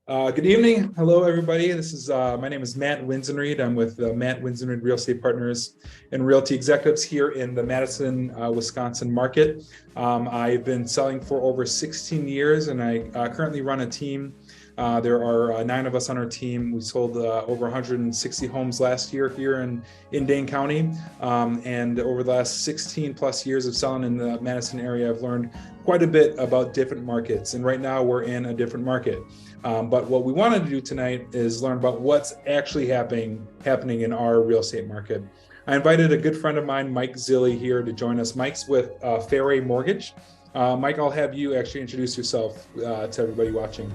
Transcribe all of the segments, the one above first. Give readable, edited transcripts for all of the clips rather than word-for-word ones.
Good evening. Hello, everybody. This is my name is Matt Winzenreed. I'm with Matt Winzenreed Real Estate Partners and Realty Executives here in the Madison, Wisconsin market. I've been selling for over 16 years, and I currently run a team. There are 9 of us on our team. We sold over 160 homes last year here in Dane County. And over the last 16 plus years of selling in the Madison area, I've learned quite a bit about different markets. And right now we're in a different market. But what we wanted to do tonight is learn about what's actually happening in our real estate market. I invited a good friend of mine, Mike Zilli, here to join us. Mike's with Fairway Mortgage. Mike, I'll have you actually introduce yourself to everybody watching.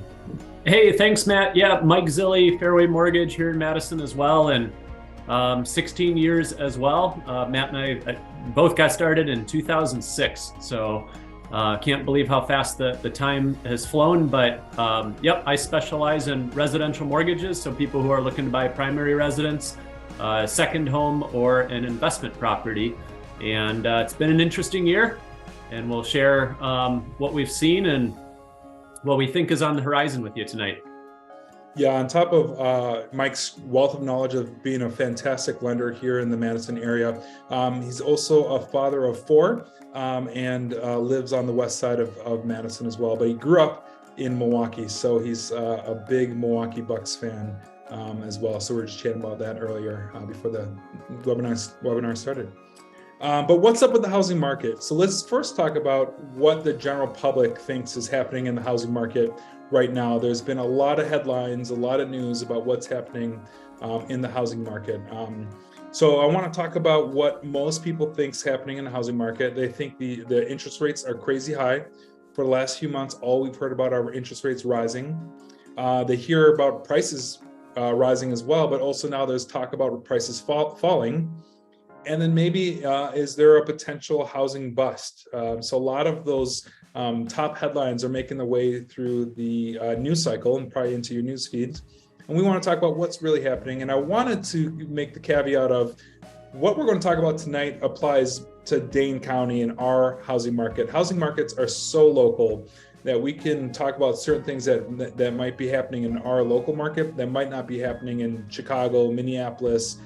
Hey, thanks, Matt. Yeah, Mike Zilli, Fairway Mortgage here in Madison as well, and 16 years as well. Matt and I both got started in 2006, so can't believe how fast the time has flown. But yep, I specialize in residential mortgages, so people who are looking to buy a primary residence, second home, or an investment property. And it's been an interesting year, and we'll share what we've seen and what we think is on the horizon with you tonight. Yeah, on top of Mike's wealth of knowledge of being a fantastic lender here in the Madison area, he's also a father of 4 and lives on the west side of Madison as well. But he grew up in Milwaukee, so he's a big Milwaukee Bucks fan as well. So we were just chatting about that earlier before the webinar started. But what's up with the housing market? So let's first talk about what the general public thinks is happening in the housing market right now. There's been a lot of headlines, a lot of news about what's happening in the housing market. So I want to talk about what most people think is happening in the housing market. They think the interest rates are crazy high. For the last few months, all we've heard about are interest rates rising. They hear about prices rising as well, but also now there's talk about prices falling. And then maybe, is there a potential housing bust? So a lot of those top headlines are making their way through the news cycle and probably into your news feeds. And we want to talk about what's really happening. And I wanted to make the caveat of what we're going to talk about tonight applies to Dane County and our housing market. Housing markets are so local that we can talk about certain things that might be happening in our local market that might not be happening in Chicago, Minneapolis,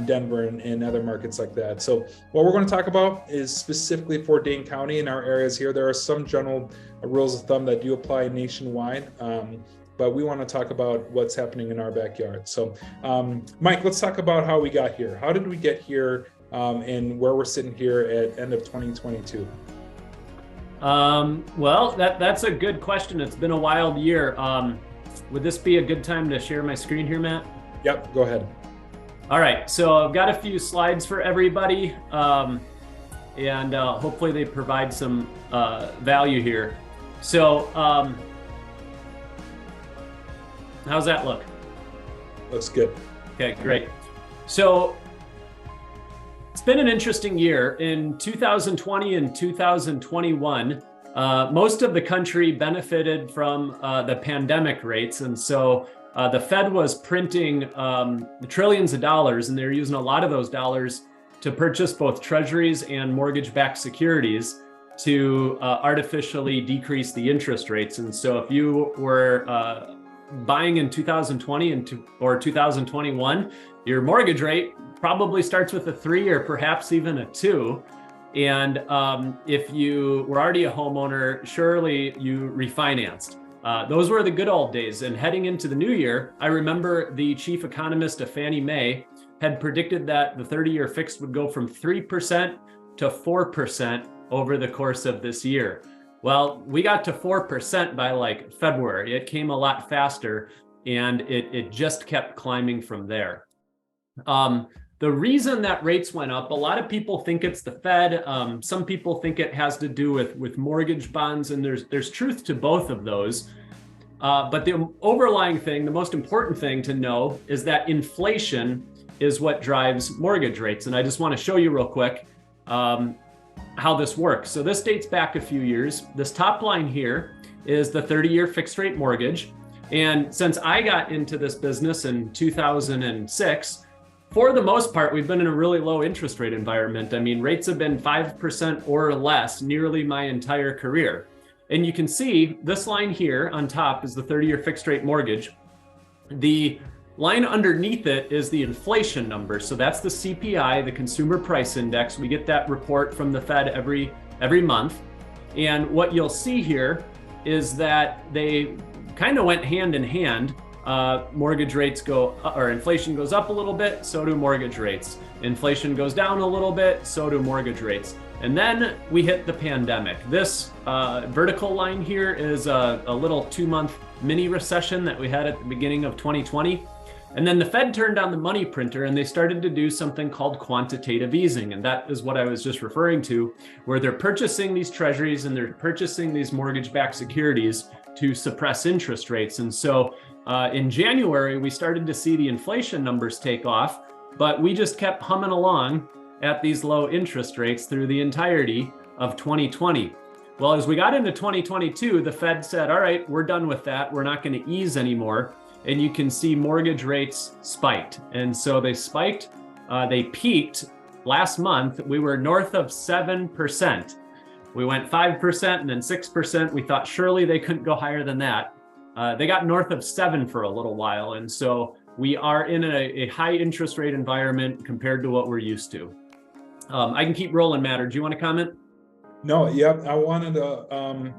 Denver, and other markets like that. So what we're going to talk about is specifically for Dane County in our areas here. There are some general rules of thumb that do apply nationwide, but we want to talk about what's happening in our backyard. So Mike, let's talk about how we got here. How did we get here and where we're sitting here at end of 2022? Well, that's a good question. It's been a wild year. Would this be a good time to share my screen here, Matt? Yep, go ahead. All right, so I've got a few slides for everybody, and hopefully they provide some value here. So how's that look? Looks good. Okay, great. So it's been an interesting year. In 2020 and 2021, most of the country benefited from the pandemic rates, and so the Fed was printing trillions of dollars, and they're using a lot of those dollars to purchase both treasuries and mortgage-backed securities to artificially decrease the interest rates. And so if you were buying in 2020 or 2021, your mortgage rate probably starts with a 3 or perhaps even a 2. And if you were already a homeowner, surely you refinanced. Those were the good old days. And heading into the new year, I remember the chief economist of Fannie Mae had predicted that the 30-year fixed would go from 3% to 4% over the course of this year. Well, we got to 4% by like February. It came a lot faster, and it just kept climbing from there. The reason that rates went up, a lot of people think it's the Fed. Some people think it has to do with mortgage bonds, and there's truth to both of those. But the overlying thing, the most important thing to know, is that inflation is what drives mortgage rates. And I just want to show you real quick how this works. So this dates back a few years. This top line here is the 30-year fixed rate mortgage. And since I got into this business in 2006, for the most part, we've been in a really low interest rate environment. I mean, rates have been 5% or less nearly my entire career. And you can see this line here on top is the 30-year fixed rate mortgage. The line underneath it is the inflation number. So that's the CPI, the Consumer Price Index. We get that report from the Fed every month. And what you'll see here is that they kind of went hand in hand. Mortgage rates or inflation goes up a little bit, so do mortgage rates. Inflation goes down a little bit, so do mortgage rates. And then we hit the pandemic. This vertical line here is a little 2-month mini recession that we had at the beginning of 2020. And then the Fed turned on the money printer and they started to do something called quantitative easing. And that is what I was just referring to, where they're purchasing these treasuries and they're purchasing these mortgage-backed securities to suppress interest rates. And so in January, we started to see the inflation numbers take off, but we just kept humming along at these low interest rates through the entirety of 2020. Well, as we got into 2022, the Fed said, all right, we're done with that. We're not going to ease anymore. And you can see mortgage rates spiked. And so they spiked, they peaked last month. We were north of 7%. We went 5% and then 6%. We thought surely they couldn't go higher than that. They got north of 7 for a little while. And so we are in a high interest rate environment compared to what we're used to. I can keep rolling, Matt. Or do you want to comment? No, yep. I wanted to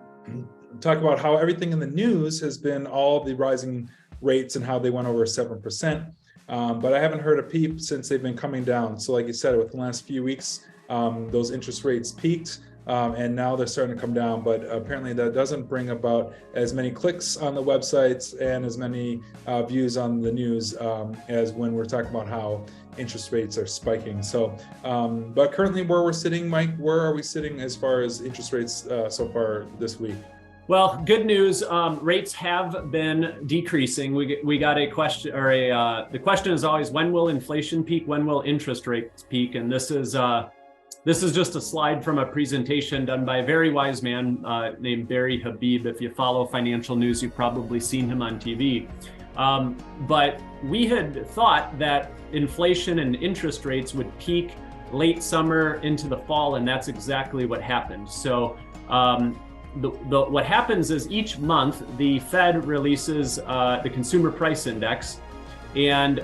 talk about how everything in the news has been all the rising rates and how they went over 7%. But I haven't heard a peep since they've been coming down. So like you said, within the last few weeks, those interest rates peaked and now they're starting to come down. But apparently that doesn't bring about as many clicks on the websites and as many views on the news as when we're talking about how interest rates are spiking. So, but currently where we're sitting, Mike, where are we sitting as far as interest rates so far this week? Well, good news. Rates have been decreasing. We got a question, or the question is always, when will inflation peak? When will interest rates peak? And this is just a slide from a presentation done by a very wise man named Barry Habib. If you follow financial news, you've probably seen him on TV. But we had thought that inflation and interest rates would peak late summer into the fall, and that's exactly what happened. So. What happens is each month the Fed releases the Consumer Price Index, and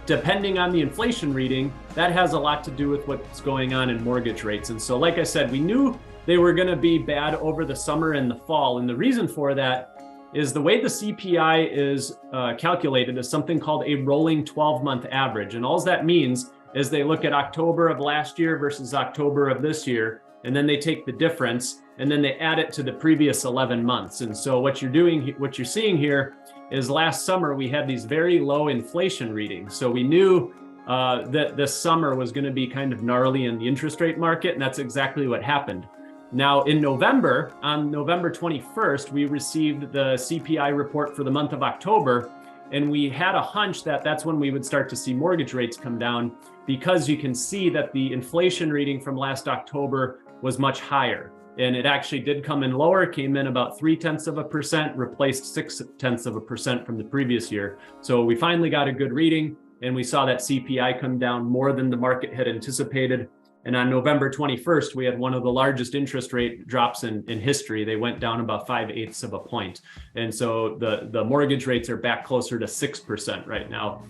depending on the inflation reading, that has a lot to do with what's going on in mortgage rates. And so, like I said, we knew they were going to be bad over the summer and the fall. And the reason for that is the way the CPI is calculated is something called a rolling 12-month average. And all that means is they look at October of last year versus October of this year, and then they take the difference and then they add it to the previous 11 months. And so what you're seeing here is last summer we had these very low inflation readings. So we knew that this summer was going to be kind of gnarly in the interest rate market, and that's exactly what happened. Now in November, on November 21st, we received the CPI report for the month of October, and we had a hunch that that's when we would start to see mortgage rates come down, because you can see that the inflation reading from last October was much higher. And it actually did come in lower, came in about 0.3%, replaced 0.6% from the previous year. So we finally got a good reading, and we saw that CPI come down more than the market had anticipated. And on November 21st, we had one of the largest interest rate drops in history. They went down about 0.5 of a point. And so the mortgage rates are back closer to 6% right now.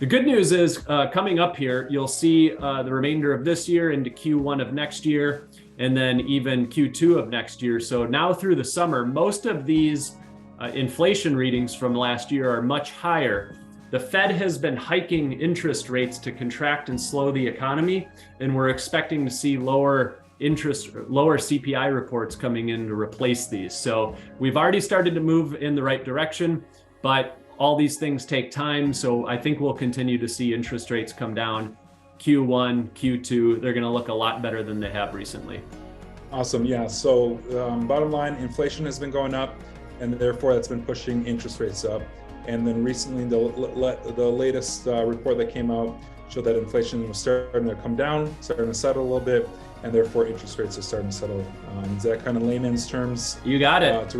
The good news is coming up here, you'll see the remainder of this year into Q1 of next year, and then even Q2 of next year. So now through the summer, most of these inflation readings from last year are much higher. The Fed has been hiking interest rates to contract and slow the economy, and we're expecting to see lower CPI reports coming in to replace these. So we've already started to move in the right direction, but all these things take time. So I think we'll continue to see interest rates come down. Q1, Q2, they're going to look a lot better than they have recently. Awesome. Yeah. So bottom line, inflation has been going up, and therefore that's been pushing interest rates up. And then recently, the latest report that came out showed that inflation was starting to come down, starting to settle a little bit, and therefore interest rates are starting to settle. Is that kind of layman's terms? You got it.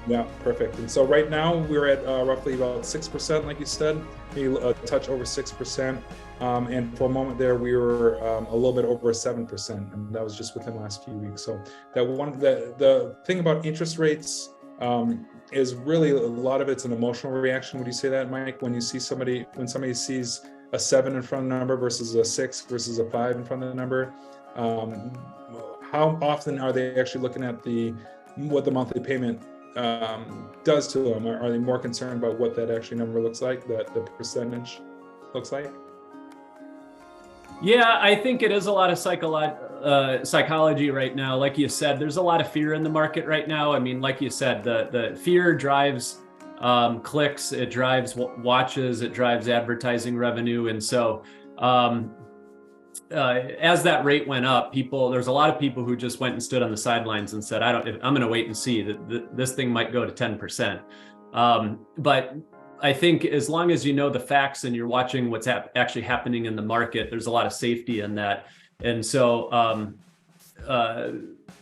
Yeah, perfect. And so right now we're at roughly about 6%, like you said, maybe a touch over 6%. And for a moment there, we were a little bit over 7%, and that was just within the last few weeks. So the thing about interest rates is really a lot of it's an emotional reaction. Would you say that, Mike? When somebody sees a 7 in front of the number versus a 6 versus a 5 in front of the number, how often are they actually looking at what the monthly payment does to them? Are they more concerned about what that actually number looks like, that the percentage looks like? Yeah, I think it is a lot of psychology right now. Like you said, there's a lot of fear in the market right now. I mean, like you said, the fear drives clicks, it drives watches, it drives advertising revenue. And so as that rate went up, there's a lot of people who just went and stood on the sidelines and said, I'm going to wait and see that this thing might go to 10%. But I think as long as you know the facts and you're watching what's actually happening in the market, there's a lot of safety in that. And so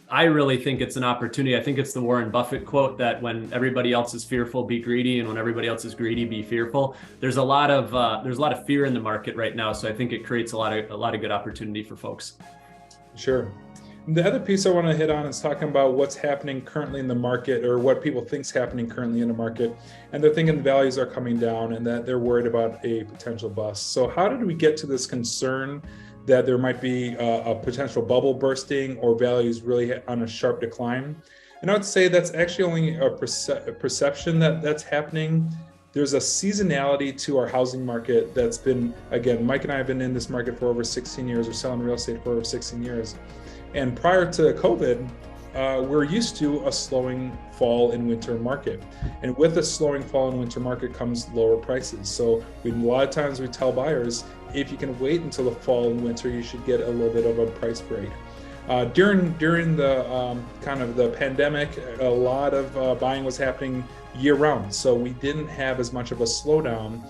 I really think it's an opportunity. I think it's the Warren Buffett quote that when everybody else is fearful, be greedy, and when everybody else is greedy, be fearful. There's a lot of fear in the market right now, so I think it creates a lot of good opportunity for folks. Sure. The other piece I want to hit on is talking about what's happening currently in the market, or what people think is happening currently in the market. And they're thinking the values are coming down and that they're worried about a potential bust. So how did we get to this concern that there might be a potential bubble bursting or values really on a sharp decline? And I would say that's actually only a perception that's happening. There's a seasonality to our housing market that's been, again, Mike and I have been in this market for over 16 years, or selling real estate for over 16 years. And prior to COVID, we're used to a slowing fall and winter market. And with a slowing fall and winter market comes lower prices. So a lot of times we tell buyers, if you can wait until the fall and winter, you should get a little bit of a price break. During the kind of the pandemic, a lot of buying was happening year round. So we didn't have as much of a slowdown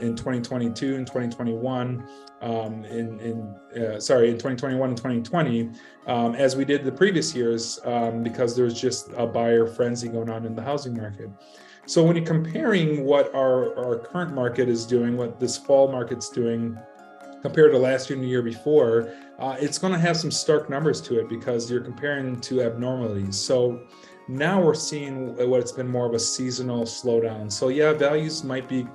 in 2022 and 2021. In 2021 and 2020, as we did the previous years, because there was just a buyer frenzy going on in the housing market. So when you're comparing what our current market is doing, what this fall market's doing compared to last year and the year before, it's going to have some stark numbers to it because you're comparing to abnormalities. So now we're seeing what it's been more of a seasonal slowdown. So yeah, values might be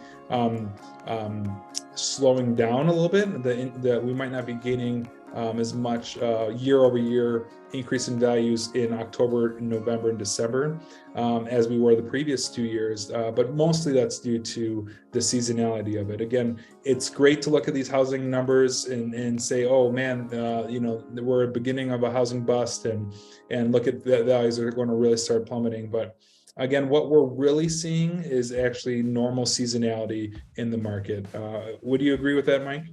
slowing down a little bit, that we might not be gaining as much year over year increase in values in October, November, and December as we were the previous 2 years. But mostly that's due to the seasonality of it. Again, it's great to look at these housing numbers and say, oh man, we're at the beginning of a housing bust, and look at the values are going to really start plummeting. But again, what we're really seeing is actually normal seasonality in the market. Would you agree with that, Mike?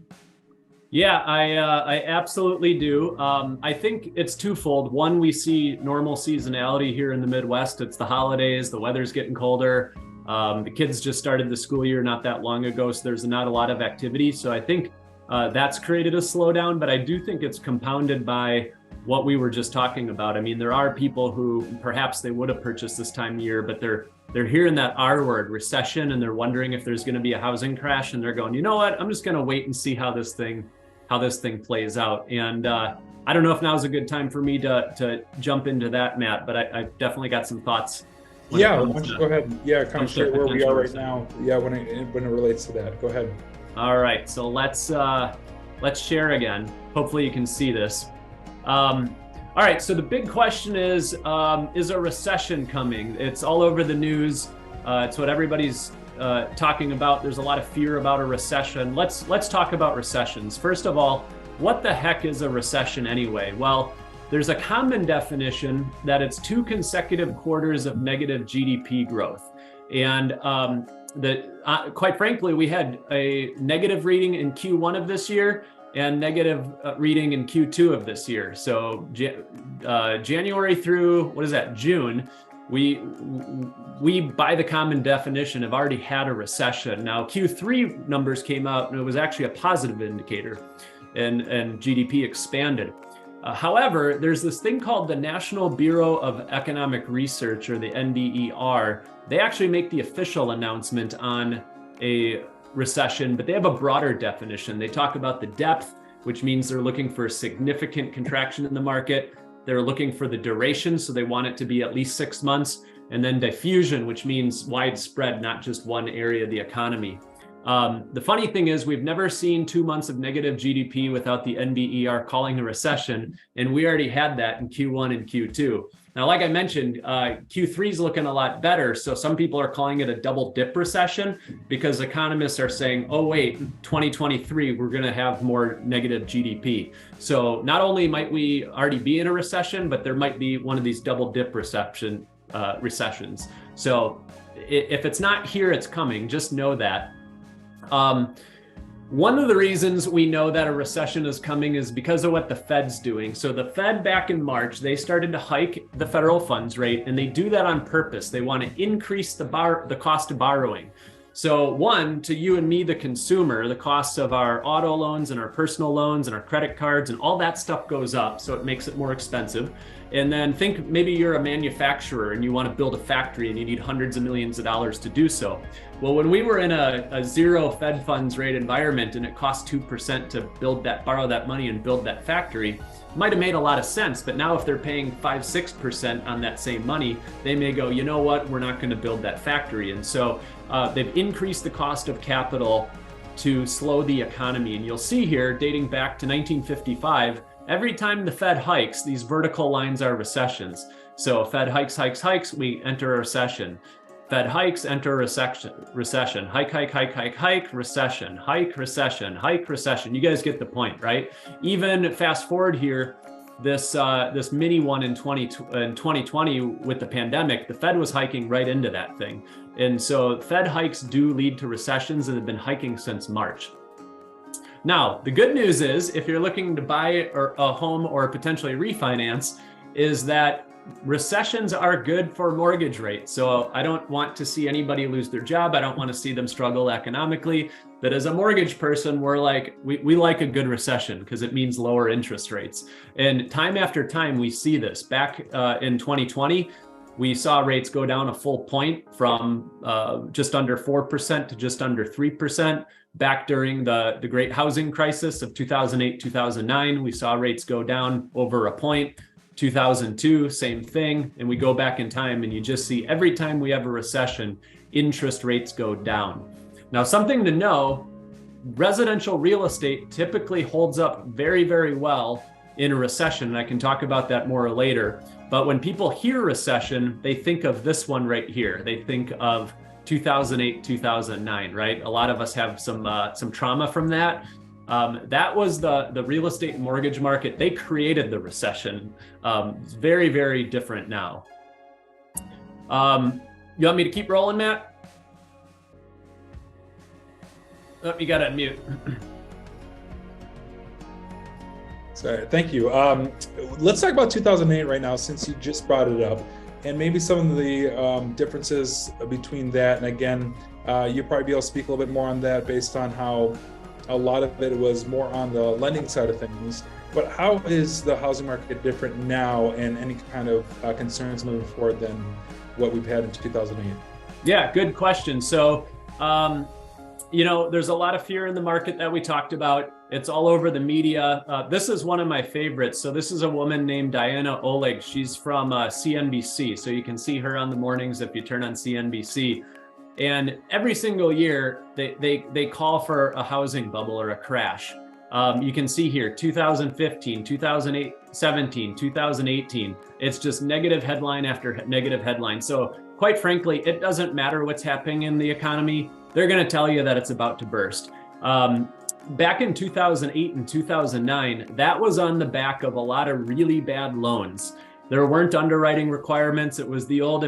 Yeah, I absolutely do. I think it's twofold. One, we see normal seasonality here in the Midwest. It's the holidays, the weather's getting colder. The kids just started the school year not that long ago, so there's not a lot of activity. So I think that's created a slowdown, but I do think it's compounded by what we were just talking about. I mean, there are people who perhaps they would have purchased this time of year, but they're hearing that R word, recession, and they're wondering if there's going to be a housing crash, and they're going, you know what, I'm just going to wait and see how this thing plays out. And I don't know if now's a good time for me to jump into that, Matt, but I've definitely got some thoughts. Yeah, why don't you go ahead? Yeah, kind of share where we are right now. Yeah, when it relates to that, go ahead. All right, so let's share again. Hopefully you can see this. All right, so the big question is a recession coming? It's all over the news. It's what everybody's talking about. There's a lot of fear about a recession. Let's talk about recessions. First of all, what the heck is a recession anyway? Well, there's a common definition that it's 2 consecutive quarters of negative GDP growth. And quite frankly, we had a negative reading in Q1 of this year and negative reading in Q2 of this year. So January through, June, we by the common definition have already had a recession. Now Q3 numbers came out and it was actually a positive indicator, and GDP expanded. However, there's this thing called the National Bureau of Economic Research, or the NBER. They actually make the official announcement on a recession, but they have a broader definition. They talk about the depth, which means they're looking for significant contraction in the market. They're looking for the duration, so they want it to be at least 6 months. And then diffusion, which means widespread, not just one area of the economy. The funny thing is we've never seen 2 months of negative GDP without the NBER calling a recession, and we already had that in Q1 and Q2. Now, like I mentioned, Q3 is looking a lot better. So some people are calling it a double dip recession because economists are saying, oh, wait, 2023, we're going to have more negative GDP. So not only might we already be in a recession, but there might be one of these double dip recessions. So if it's not here, it's coming. Just know that. One of the reasons we know that a recession is coming is because of what the Fed's doing. So the Fed back in March, they started to hike the federal funds rate, and they do that on purpose. They want to increase the cost of borrowing. So one, to you and me, the consumer, the costs of our auto loans and our personal loans and our credit cards and all that stuff goes up. So it makes it more expensive. And then think maybe you're a manufacturer and you want to build a factory and you need hundreds of millions of dollars to do so. Well, when we were in a zero Fed funds rate environment and it cost 2% to borrow that money and build that factory, it might have made a lot of sense. But now if they're paying 5-6% on that same money, they may go, you know what, we're not going to build that factory. And so they've increased the cost of capital to slow the economy. And you'll see here, dating back to 1955, every time the Fed hikes, these vertical lines are recessions. So Fed hikes, we enter a recession. Fed hikes, enter a recession. Hike, recession. Hike, recession. Hike, recession. You guys get the point, right? Even fast forward here, this mini one in 2020 with the pandemic, the Fed was hiking right into that thing. And so Fed hikes do lead to recessions and have been hiking since March. Now, the good news is if you're looking to buy a home or potentially refinance, is that recessions are good for mortgage rates. So I don't want to see anybody lose their job. I don't want to see them struggle economically. But as a mortgage person, we're like, we like a good recession because it means lower interest rates. And time after time, we see this. Back in 2020, we saw rates go down a full point from just under 4% to just under 3%. Back during the great housing crisis of 2008, 2009, we saw rates go down over a point. 2002, same thing. And we go back in time and you just see every time we have a recession, interest rates go down. Now, something to know, residential real estate typically holds up very, very well in a recession. And I can talk about that more later. But when people hear recession, they think of this one right here. They think of 2008, 2009, right? A lot of us have some trauma from that. That was the real estate and mortgage market. They created the recession. It's very, very different now. You want me to keep rolling, Matt? Oh, you got to unmute. Sorry, thank you. Let's talk about 2008 right now, since you just brought it up, and maybe some of the differences between that. And again, you'll probably be able to speak a little bit more on that based on how a lot of it was more on the lending side of things. But how is the housing market different now, and any kind of concerns moving forward than what we've had in 2008? Yeah, good question. So, there's a lot of fear in the market that we talked about. It's all over the media. This is one of my favorites. So this is a woman named Diana Oleg. She's from CNBC. So you can see her on the mornings if you turn on CNBC. And every single year, they call for a housing bubble or a crash. You can see here, 2015, 2017, 2018. It's just negative headline after negative headline. So quite frankly, it doesn't matter what's happening in the economy. They're going to tell you that it's about to burst. Back in 2008 and 2009, that was on the back of a lot of really bad loans. There weren't underwriting requirements. It was the old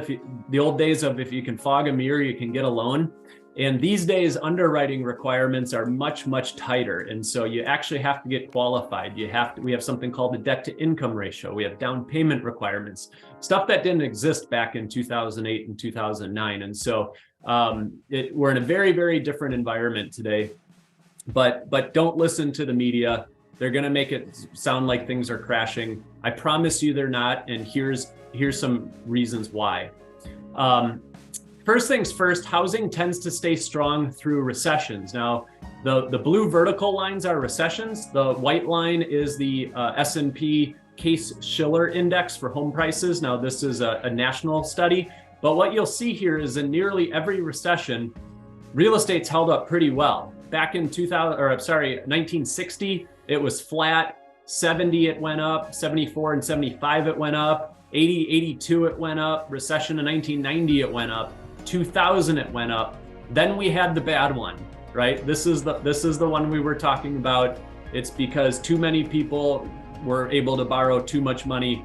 days of if you can fog a mirror, you can get a loan. And these days, underwriting requirements are much, much tighter. And so you actually have to get qualified. We have something called the debt to income ratio. We have down payment requirements, stuff that didn't exist back in 2008 and 2009. And so we're in a very, very different environment today. But don't listen to the media. They're going to make it sound like things are crashing. I promise you they're not. And here's some reasons why. first things first, housing tends to stay strong through recessions. Now, the blue vertical lines are recessions. The white line is the S&P Case-Shiller Index for home prices. Now, this is a national study, but what you'll see here is in nearly every recession, real estate's held up pretty well. Back in 1960, it was flat. 70, it went up. 74 and 75, it went up. 80, 82, it went up. Recession in 1990, it went up. 2000, it went up. Then we had the bad one, right? This is the one we were talking about. It's because too many people were able to borrow too much money,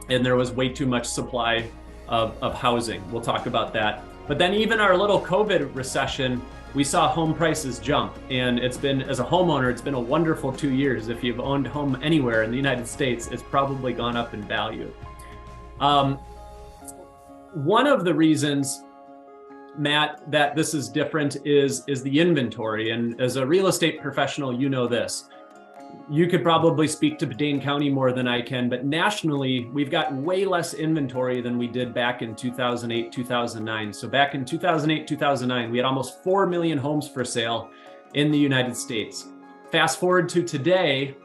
and there was way too much supply of housing. We'll talk about that. But then even our little COVID recession, we saw home prices jump, and it's been, as a homeowner, it's been a wonderful 2 years. If you've owned a home anywhere in the United States, it's probably gone up in value. One of the reasons, Matt, that this is different is the inventory. And as a real estate professional, you know this. You could probably speak to Dane County more than I can, but nationally, we've got way less inventory than we did back in 2008, 2009. So back in 2008, 2009, we had almost 4 million homes for sale in the United States. Fast forward to today,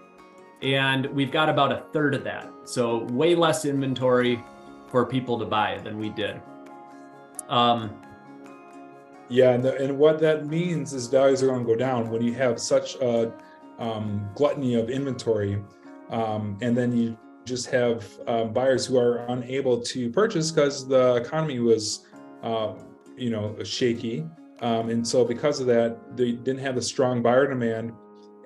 and we've got about a third of that. So way less inventory for people to buy than we did. Yeah, and what that means is values are going to go down when you have such a gluttony of inventory, and then you just have buyers who are unable to purchase because the economy was shaky, and so because of that, they didn't have the strong buyer demand,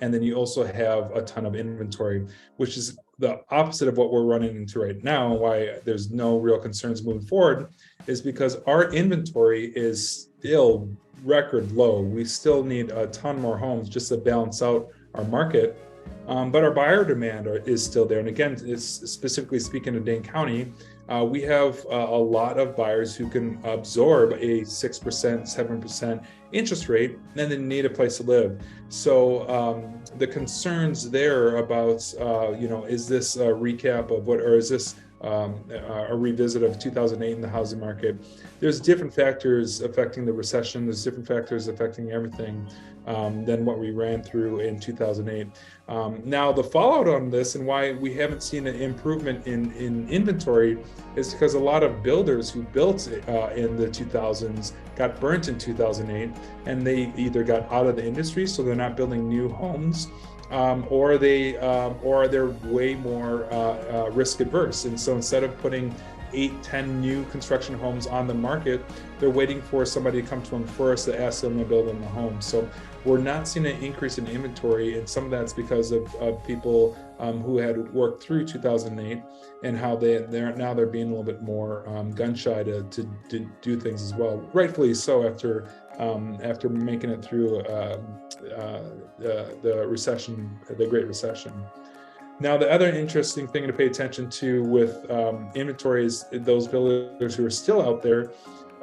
and then you also have a ton of inventory, which is the opposite of what we're running into right now. Why there's no real concerns moving forward is because our inventory is still record low. We still need a ton more homes just to balance out our market, but our buyer demand is still there. And again, it's specifically speaking of Dane County, we have a lot of buyers who can absorb a 6%, 7% interest rate, and then need a place to live. So the concerns there about, is this a recap of what, or is this a revisit of 2008 in the housing market? There's different factors affecting the recession. There's different factors affecting everything than what we ran through in 2008. Now, the fallout on this and why we haven't seen an improvement in inventory is because a lot of builders who built in the 2000s got burnt in 2008, and they either got out of the industry, so they're not building new homes, or they're way more risk adverse. And so instead of putting 8, 10 new construction homes on the market, they're waiting for somebody to come to them first to ask them to build them a home. So we're not seeing an increase in inventory, and some of that's because of people who had worked through 2008 and how they're being a little bit more gun shy to do things as well. Rightfully so, after making it through the recession, the Great Recession. Now, the other interesting thing to pay attention to with inventory is those builders who are still out there.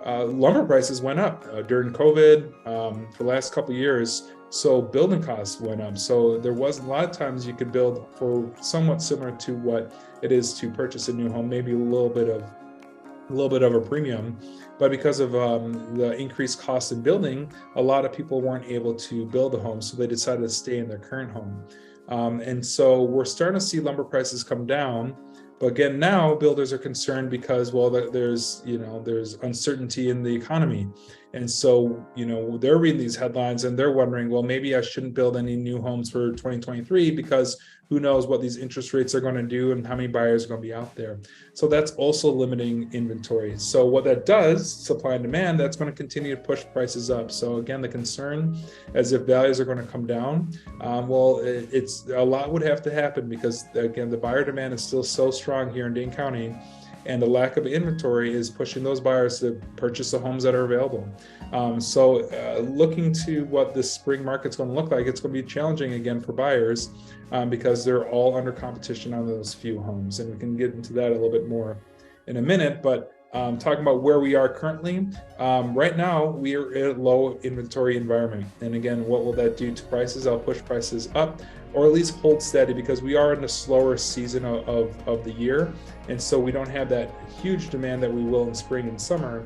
Lumber prices went up during COVID for the last couple of years, so building costs went up. So there was a lot of times you could build for somewhat similar to what it is to purchase a new home, maybe a little bit of a premium. But because of the increased cost in building, a lot of people weren't able to build a home, so they decided to stay in their current home. And so we're starting to see lumber prices come down. But again, now builders are concerned because, well, there's uncertainty in the economy. And so, they're reading these headlines and they're wondering, well, maybe I shouldn't build any new homes for 2023 because who knows what these interest rates are going to do and how many buyers are going to be out there. So that's also limiting inventory. So what that does, supply and demand, that's going to continue to push prices up. So again, the concern as if values are going to come down, it's a lot would have to happen because again, the buyer demand is still so strong here in Dane County, and the lack of inventory is pushing those buyers to purchase the homes that are available. Looking to what the spring market's going to look like, it's going to be challenging again for buyers because they're all under competition on those few homes. And we can get into that a little bit more in a minute, but talking about where we are currently, right now we are in a low inventory environment. And again, what will that do to prices? I'll push prices up, or at least hold steady, because we are in a slower season of the year. And so we don't have that huge demand that we will in spring and summer.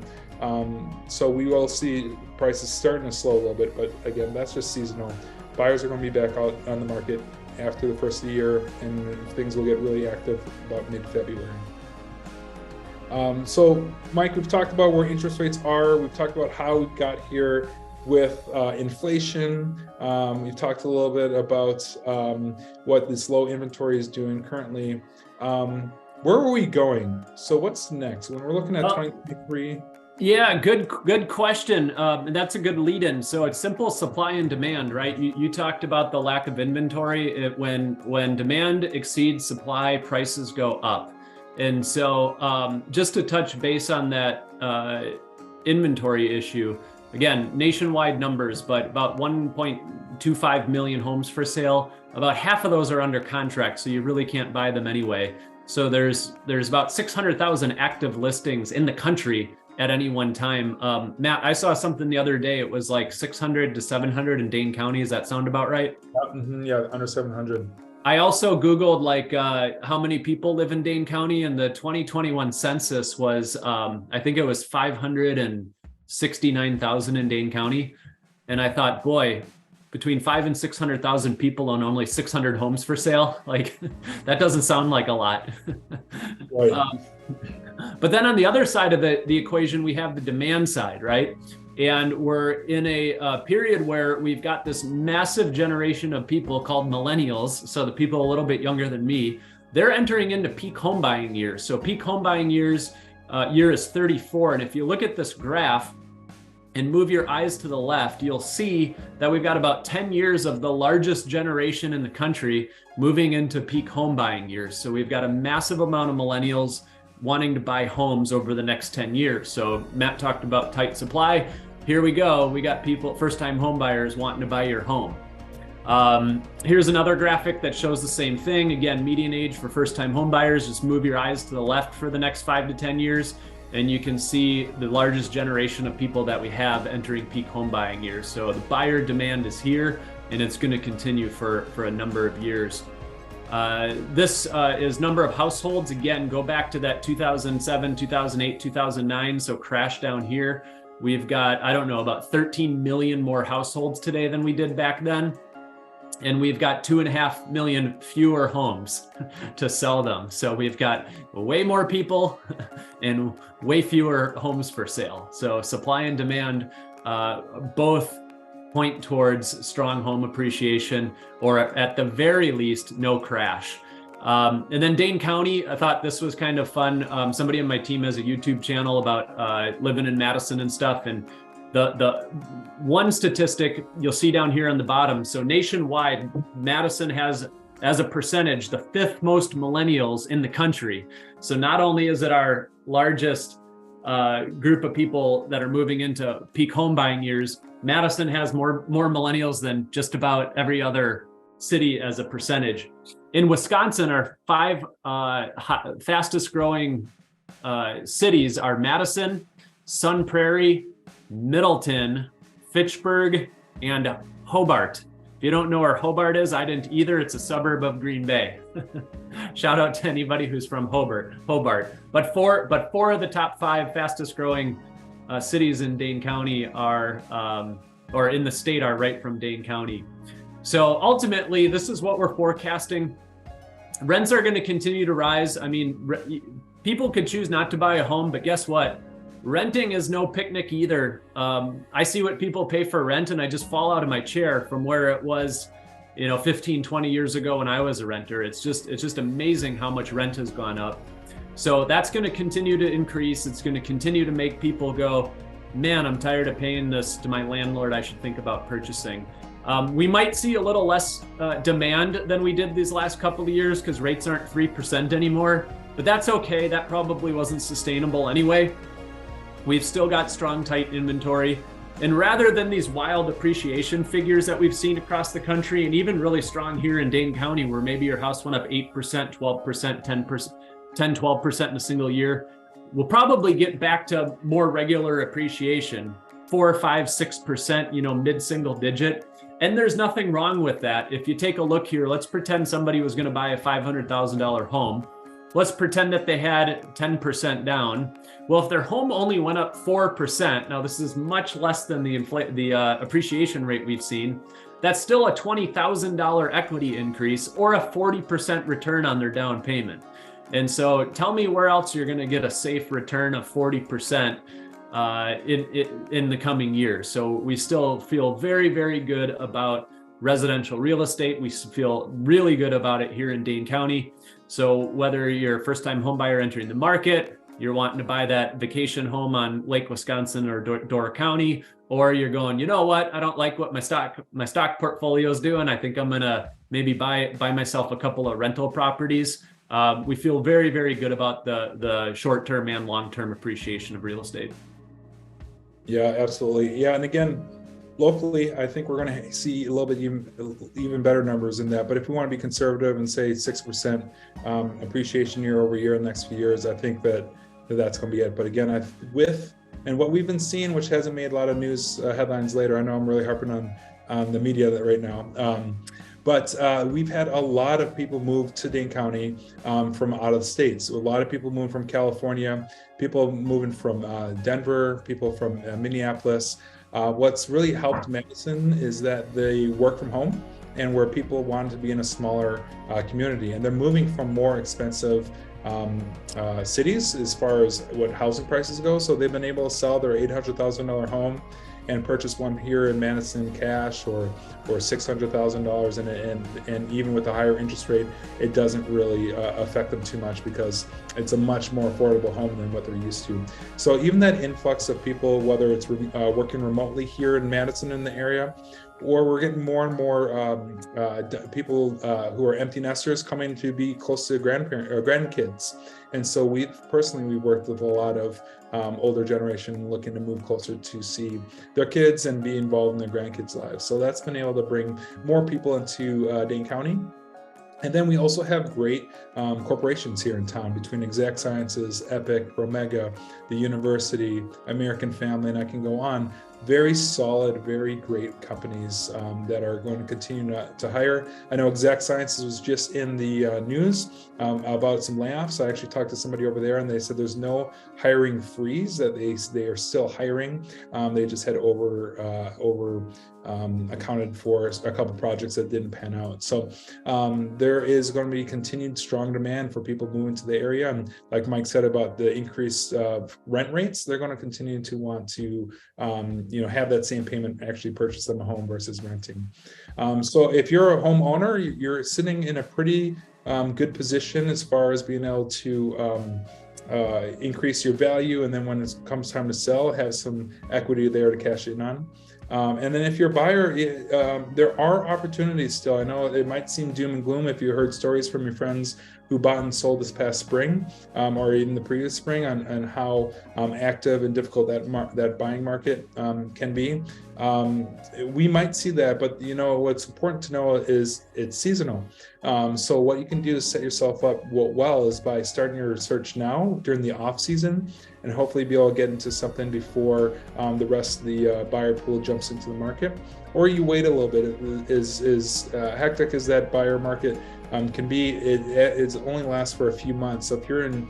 So we will see prices starting to slow a little bit, but again, that's just seasonal. Buyers are going to be back out on the market after the first of the year, and things will get really active about mid-February. So Mike, we've talked about where interest rates are. We've talked about how we got here with inflation. We've talked a little bit about what this low inventory is doing currently. Where are we going? So what's next when we're looking at 2023? Yeah, good question. And that's a good lead-in. So it's simple supply and demand, right? You talked about the lack of inventory. When demand exceeds supply, prices go up. And so just to touch base on that inventory issue, again, nationwide numbers, but about 1.25 million homes for sale. About half of those are under contract, so you really can't buy them anyway. So there's about 600,000 active listings in the country at any one time. Matt, I saw something the other day. It was like 600 to 700 in Dane County. Does that sound about right? Yeah, under 700. I also Googled like how many people live in Dane County, and the 2021 census was, I think it was 569,000 in Dane County. And I thought, boy, between 500,000 and 600,000 people own only 600 homes for sale. Like that doesn't sound like a lot. Right. But then on the other side of the equation, we have the demand side, right? And we're in a period where we've got this massive generation of people called millennials. So the people a little bit younger than me, they're entering into peak home buying years. So peak home buying years, year is 34. And if you look at this graph and move your eyes to the left, you'll see that we've got about 10 years of the largest generation in the country moving into peak home buying years. So we've got a massive amount of millennials wanting to buy homes over the next 10 years. So Matt talked about tight supply. Here we go. We got people, first-time home buyers wanting to buy your home. Here's another graphic that shows the same thing. Again, median age for first-time home buyers. Just move your eyes to the left for the next 5 to 10 years, and you can see the largest generation of people that we have entering peak home buying years. So the buyer demand is here, and it's going to continue for a number of years. This is number of households. Again, go back to that 2007, 2008, 2009. So crash down here. We've got, I don't know, about 13 million more households today than we did back then. And we've got 2.5 million fewer homes to sell them. So we've got way more people and way fewer homes for sale. So supply and demand both point towards strong home appreciation, or at the very least, no crash. And then Dane County, I thought this was kind of fun. Somebody on my team has a YouTube channel about living in Madison and stuff. And the one statistic you'll see down here on the bottom. So nationwide, Madison has, as a percentage, the 5th most millennials in the country. So not only is it our largest group of people that are moving into peak home buying years, Madison has more millennials than just about every other city as a percentage. In Wisconsin, our 5 fastest growing cities are Madison, Sun Prairie, Middleton, Fitchburg, and Hobart. If you don't know where Hobart is, I didn't either. It's a suburb of Green Bay. Shout out to anybody who's from Hobart. But four of the top 5 fastest growing cities in Dane County are, or in the state, are right from Dane County. So ultimately, this is what we're forecasting. Rents are going to continue to rise. I mean, people could choose not to buy a home, but guess what? Renting is no picnic either. I see what people pay for rent and I just fall out of my chair from where it was, 15, 20 years ago when I was a renter. It's just amazing how much rent has gone up. So that's going to continue to increase. It's going to continue to make people go, man, I'm tired of paying this to my landlord. I should think about purchasing. We might see a little less demand than we did these last couple of years because rates aren't 3% anymore, but that's okay. That probably wasn't sustainable anyway. We've still got strong, tight inventory. And rather than these wild appreciation figures that we've seen across the country, and even really strong here in Dane County, where maybe your house went up 8%, 12%, 10%, 10, 12% in a single year, we'll probably get back to more regular appreciation, 4, 5, 6%, mid-single digit. And there's nothing wrong with that. If you take a look here, let's pretend somebody was going to buy a $500,000 home. let's pretend that they had 10% down. Well, if their home only went up 4%, now this is much less than the appreciation rate we've seen. That's still a $20,000 equity increase or a 40% return on their down payment. And so tell me where else you're going to get a safe return of 40% in the coming years. So we still feel very, very good about residential real estate. We feel really good about it here in Dane County. So whether you're a first-time home buyer entering the market, you're wanting to buy that vacation home on Lake Wisconsin or Door County, or you're going, you know what, I don't like what my stock portfolio is doing. I think I'm gonna maybe buy myself a couple of rental properties. We feel very, very good about the short-term and long-term appreciation of real estate. Yeah, absolutely. Yeah, and again, locally, I think we're going to see a little bit even better numbers in that. But if we want to be conservative and say 6% appreciation year over year in the next few years, I think that's going to be it. But again, and what we've been seeing, which hasn't made a lot of news headlines later, I know I'm really harping on the media right now. But we've had a lot of people move to Dane County from out of the states. A lot of people moving from California, people moving from Denver, people from Minneapolis. What's really helped Madison is that they work from home and where people want to be in a smaller community. And they're moving from more expensive cities as far as what housing prices go. So they've been able to sell their $800,000 home and purchase one here in Madison cash or $600,000, and even with the higher interest rate, it doesn't really affect them too much because it's a much more affordable home than what they're used to. So even that influx of people, whether it's working remotely here in Madison in the area, or we're getting more and more people who are empty nesters coming to be close to grandkids. And so we worked with a lot of older generation looking to move closer to see their kids and be involved in their grandkids' lives. So that's been able to bring more people into Dane County. And then we also have great corporations here in town between Exact Sciences, Epic, Promega, the university, American Family, and I can go on. Very solid, very great companies that are going to continue to hire. I know Exact Sciences was just in the news about some layoffs. I actually talked to somebody over there and they said there's no hiring freeze, that they are still hiring. They just had accounted for a couple projects that didn't pan out. So there is going to be continued strong demand for people moving to the area. And like Mike said about the increased rent rates, they're going to continue to want to have that same payment, actually purchase them a home versus renting. So if you're a homeowner, you're sitting in a pretty good position as far as being able to increase your value. And then when it comes time to sell, have some equity there to cash in on. And then if you're a buyer, there are opportunities still. I know it might seem doom and gloom if you heard stories from your friends who bought and sold this past spring or even the previous spring on how active and difficult that buying market can be. We might see that, but what's important to know is it's seasonal. So what you can do to set yourself up well is by starting your search now during the off season, and hopefully be able to get into something before the rest of the buyer pool jumps into the market. Or you wait a little bit. As hectic as that buyer market can be, it only lasts for a few months. So if you're in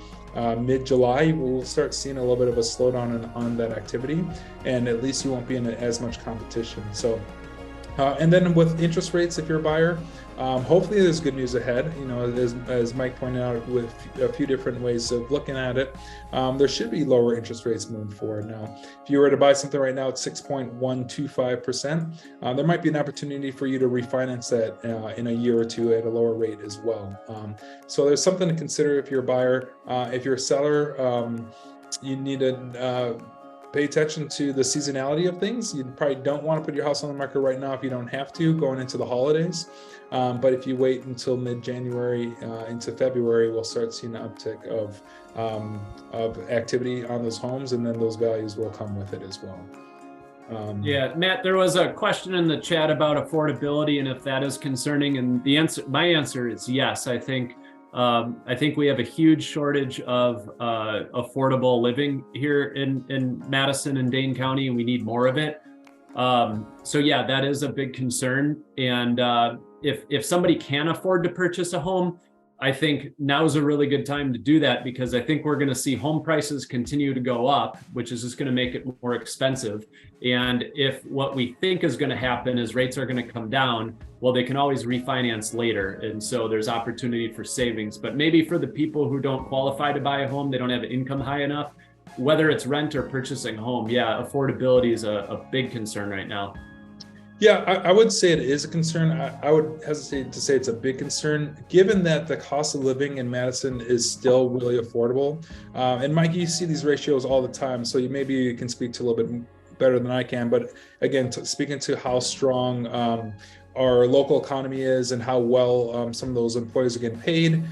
mid-July, we'll start seeing a little bit of a slowdown on that activity, and at least you won't be in as much competition. So, and then with interest rates, if you're a buyer, hopefully there's good news ahead. As Mike pointed out, with a few different ways of looking at it, there should be lower interest rates moving forward. Now, if you were to buy something right now at 6.125%, there might be an opportunity for you to refinance that in a year or two at a lower rate as well. So there's something to consider if you're a buyer. If you're a seller, you need to pay attention to the seasonality of things. You probably don't want to put your house on the market right now if you don't have to, going into the holidays. But if you wait until mid-January into February, we'll start seeing an uptick of activity on those homes, and then those values will come with it as well. Yeah, Matt, there was a question in the chat about affordability and if that is concerning, and my answer is yes. I think we have a huge shortage of affordable living here in Madison and Dane County, and we need more of it. So yeah, that is a big concern. And if somebody can afford to purchase a home, I think now's a really good time to do that, because I think we're going to see home prices continue to go up, which is just going to make it more expensive. And if what we think is going to happen is rates are going to come down, well, they can always refinance later. And so there's opportunity for savings. But maybe for the people who don't qualify to buy a home, they don't have income high enough, whether it's rent or purchasing a home, yeah, affordability is a big concern right now. Yeah, I would say it is a concern. I would hesitate to say it's a big concern, given that the cost of living in Madison is still really affordable. And Mike, you see these ratios all the time, so maybe you can speak to a little bit better than I can. But again, speaking to how strong our local economy is and how well some of those employees are getting paid,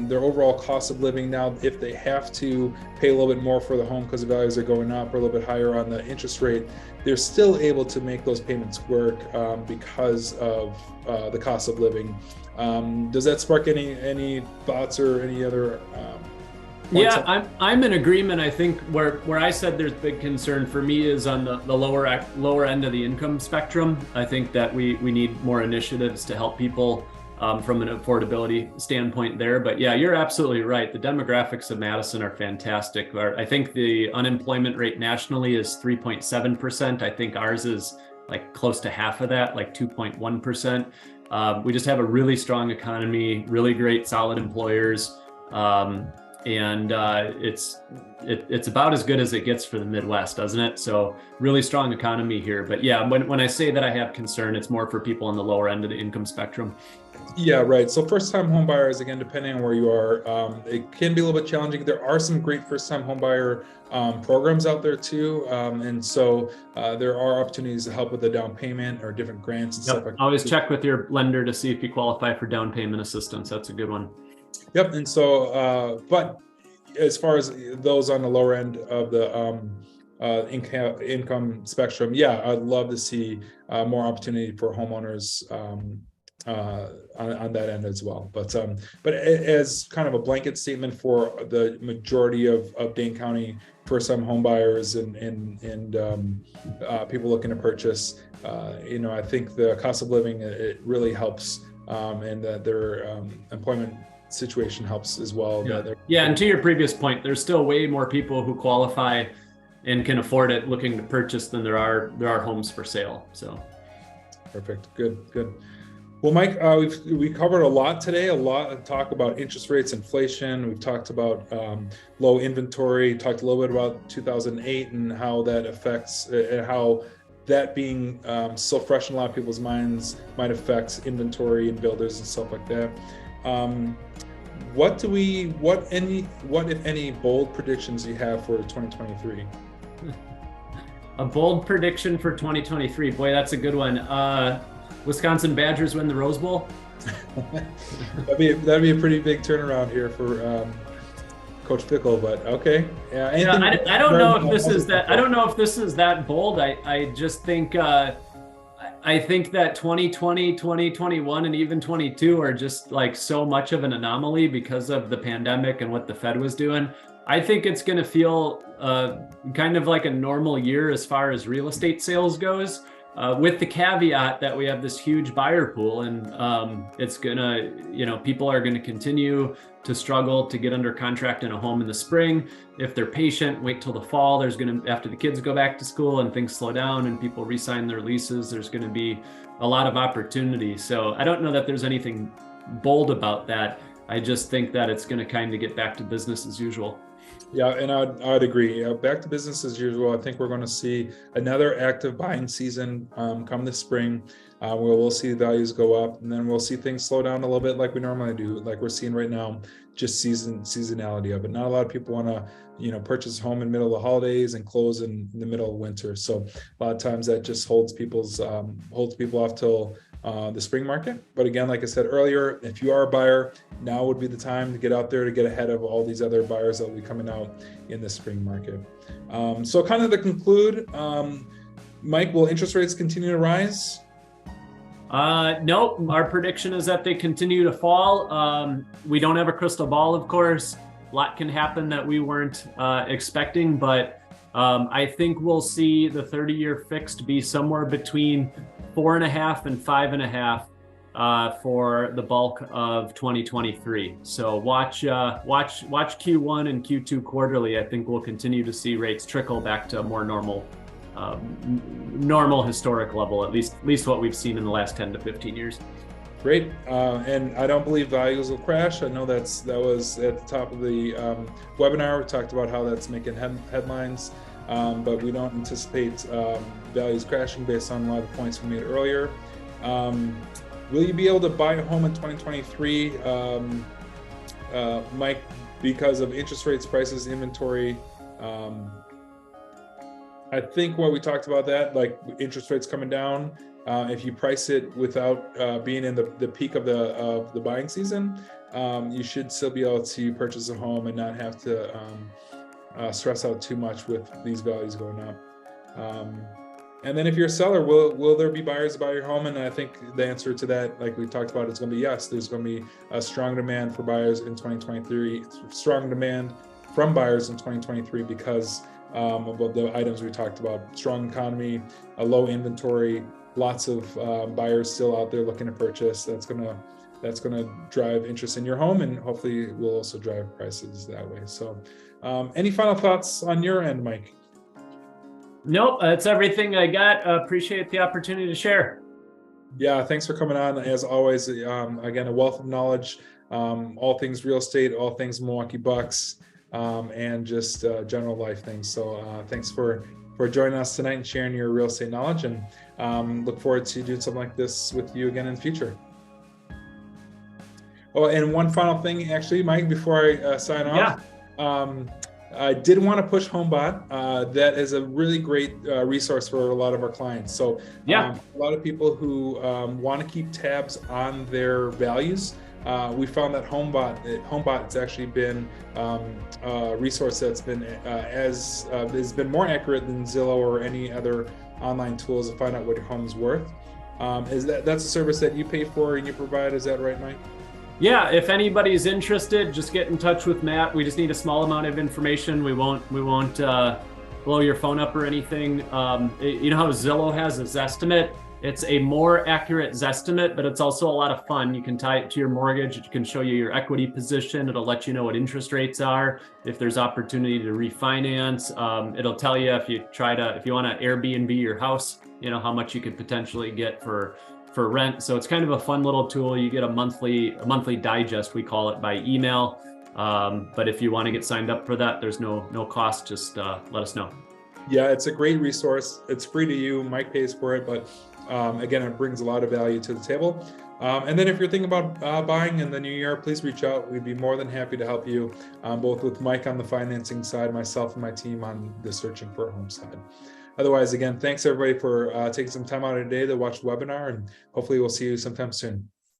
their overall cost of living now, if they have to pay a little bit more for the home because the values are going up, or a little bit higher on the interest rate, they're still able to make those payments work because of the cost of living. Does that spark any thoughts or any other Yeah, I'm in agreement. I think where I said there's big concern for me is on the lower end of the income spectrum. I think that we need more initiatives to help people from an affordability standpoint there. But yeah, you're absolutely right. The demographics of Madison are fantastic. I think the unemployment rate nationally is 3.7%. I think ours is like close to half of that, like 2.1%. We just have a really strong economy, really great, solid employers. And it's about as good as it gets for the Midwest, doesn't it? So really strong economy here. But yeah, when I say that I have concern, it's more for people on the lower end of the income spectrum. Yeah, right. So first-time home buyers, again, depending on where you are, it can be a little bit challenging. There are some great first-time home buyer programs out there too, and so there are opportunities to help with the down payment or different grants and stuff like that. Always check with your lender to see if you qualify for down payment assistance. That's a good one. Yep. And so, but as far as those on the lower end of the income spectrum, yeah, I'd love to see more opportunity for homeowners on that end as well. But as kind of a blanket statement for the majority of Dane County first-time home buyers and people looking to purchase, I think the cost of living, it really helps, and that their employment situation helps as well. Yeah, and to your previous point, there's still way more people who qualify and can afford it looking to purchase than there are homes for sale. So perfect. Good. Well, Mike, we covered a lot today, a lot of talk about interest rates, inflation. We've talked about low inventory, talked a little bit about 2008 and how that affects, and how that being so fresh in a lot of people's minds might affect inventory and builders and stuff like that. What if any bold predictions you have for 2023? A bold prediction for 2023. Boy, that's a good one. Wisconsin Badgers win the Rose Bowl. that'd be a pretty big turnaround here for Coach Pickle, but okay. Yeah, I don't know if this is that. I don't know if this is that bold. I just think. I think that 2020, 2021, and even 22 are just like so much of an anomaly because of the pandemic and what the Fed was doing. I think it's going to feel kind of like a normal year as far as real estate sales goes, with the caveat that we have this huge buyer pool, and it's gonna, people are going to continue to struggle to get under contract in a home in the spring. If they're patient, wait till the fall, there's going to, after the kids go back to school and things slow down and people re-sign their leases, there's going to be a lot of opportunity. So I don't know that there's anything bold about that. I just think that it's going to kind of get back to business as usual. Yeah, and I'd agree. Back to business as usual. I think we're going to see another active buying season come this spring, where we'll see values go up, and then we'll see things slow down a little bit like we normally do, like we're seeing right now, just seasonality of it. Not a lot of people want to, purchase a home in the middle of the holidays and close in the middle of winter. So a lot of times that just holds people off till the spring market. But again, like I said earlier, if you are a buyer, now would be the time to get out there to get ahead of all these other buyers that will be coming out in the spring market. So kind of to conclude, Mike, will interest rates continue to rise? No, our prediction is that they continue to fall. We don't have a crystal ball, of course. A lot can happen that we weren't expecting, but I think we'll see the 30-year fixed be somewhere between 4.5 and 5.5 for the bulk of 2023. So watch Q1 and Q2 quarterly. I think we'll continue to see rates trickle back to a more normal historic level, at least what we've seen in the last 10 to 15 years. Great, and I don't believe values will crash. I know that was at the top of the webinar. We talked about how that's making headlines, but we don't anticipate values crashing based on a lot of the points we made earlier. Will you be able to buy a home in 2023, Mike, because of interest rates, prices, inventory? I think what we talked about that, like interest rates coming down, if you price it without being in the peak of the buying season, you should still be able to purchase a home and not have to stress out too much with these values going up. And then if you're a seller, will there be buyers to buy your home? And I think the answer to that, like we talked about, is going to be yes. There's going to be a strong demand for buyers in 2023, strong demand from buyers in 2023 because of the items we talked about: strong economy, a low inventory, lots of buyers still out there looking to purchase. That's gonna drive interest in your home, and hopefully will also drive prices that way. So, any final thoughts on your end, Mike? Nope, that's everything I got. Appreciate the opportunity to share. Yeah, thanks for coming on. As always, again, a wealth of knowledge, all things real estate, all things Milwaukee Bucks, and just general life things. So thanks for joining us tonight and sharing your real estate knowledge, and look forward to doing something like this with you again in the future. Oh, and one final thing, actually, Mike, before I sign off. Yeah. I did want to push HomeBot. That is a really great resource for a lot of our clients. So a lot of people who want to keep tabs on their values, we found that HomeBot it's actually been a resource that's been has been more accurate than Zillow or any other online tools to find out what your home's worth. That's a service that you pay for and you provide? Is that right, Mike? Yeah, if anybody's interested, just get in touch with Matt. We just need a small amount of information. We won't blow your phone up or anything. You know how Zillow has a Zestimate? It's a more accurate Zestimate, but it's also a lot of fun. You can tie it to your mortgage. It can show you your equity position. It'll let you know what interest rates are, if there's opportunity to refinance. It'll tell you if you want to Airbnb your house, you know, how much you could potentially get for rent. So it's kind of a fun little tool. You get a monthly digest, we call it, by email. But if you want to get signed up for that, there's no cost. Just let us know. Yeah, it's a great resource. It's free to you. Mike pays for it, but again, it brings a lot of value to the table. And then if you're thinking about buying in the new year, please reach out. We'd be more than happy to help you, both with Mike on the financing side, myself and my team on the searching for a home side. Otherwise, again, thanks everybody for taking some time out of the day to watch the webinar, and hopefully we'll see you sometime soon.